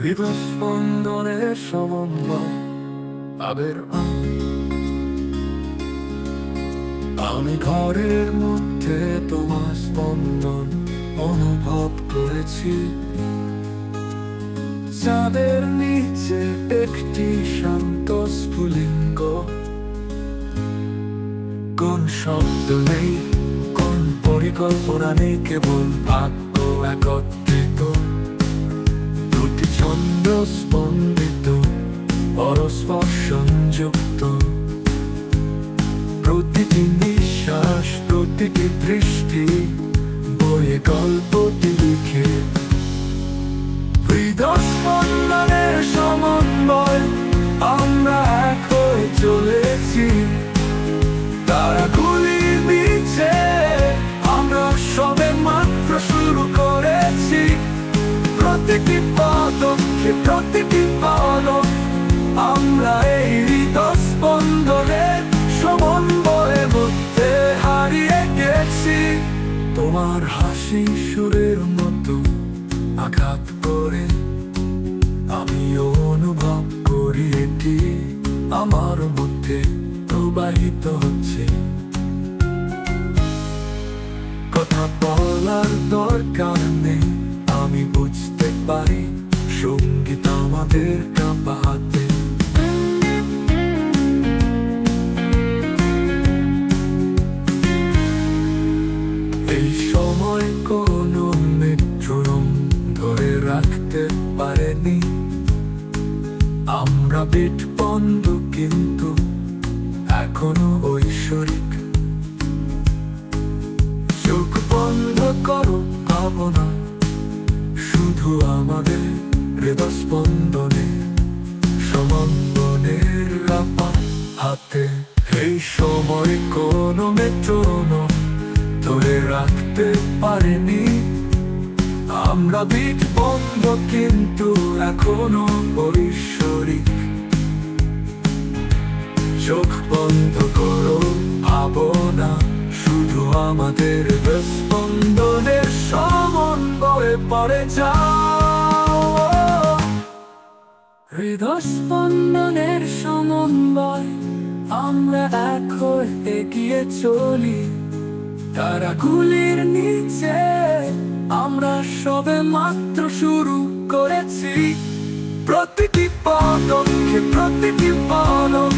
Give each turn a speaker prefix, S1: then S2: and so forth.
S1: হৃদস্পন্দনের সমন্বয় আবের আমি ঘরের মধ্যে তোমার স্পন্দন অনুভব করেছি। চাঁদের নিচে একটি শান্ত স্ফুলিঙ্গ, কোন শব্দ নেই, কোন পরিকল্পনা নেই, কেবল ভাগ্য একত্রিত। দুটি ছন্দ স্পন্দিত, পরস্পর সংযুক্ত। প্রতিটি নিঃশ্বাস, প্রতিটি দৃষ্টি বইয়ে গল্পটি লিখে। হৃদস্পন্দনের সমন্বয় আমরা এক হয়ে চলেছি। তারাগুলির নিচে আমরা সবে মাত্র শুরু করেছি। প্রতিটি পদক্ষে, প্রতিটি পলক আমরা এই হৃদস্পন্দনের সমন্বয়ের মধ্যে হারিয়ে গেছি। তোমার হাসি সুরের মতো আঘাত করে আমিও অনুভব করি এটি আমার মধ্যে প্রবাহিত হচ্ছে। কথা বলার দরকার নেই, আমি বুঝতে পারি সঙ্গীত আমাদের কাঁপা হাতে। এই সময় কোনো মেট্রোনোম ধরে রাখতে পারেনি। আমরা বিট বন্ধ, কিন্তু এখনো ঐশ্বরিক। চোখ বন্ধ করো, ভাবনা শুধু আমাদের হৃদস্পন্দনে সমন্বয়ের রাপা হাতে। এই সময় কোনো মেট্রোনোম ধরে রাখতে পারেনি। আমরা বিট বন্ধ, কিন্তু এখনো ঐশ্বরিক। চোখ বন্ধ করো, ভাবনা শুধু আমাদের হৃদস্পন্দনের সমন্বয়ে পড়ে যাও। হৃদস্পন্দনের সমন্বয় আমরা এক হয়ে এগিয়ে চলি। তারাগুলির নিচে আমরা সবে মাত্র শুরু করেছি। প্রতিটি পদক্ষেপ, প্রতিটি পলক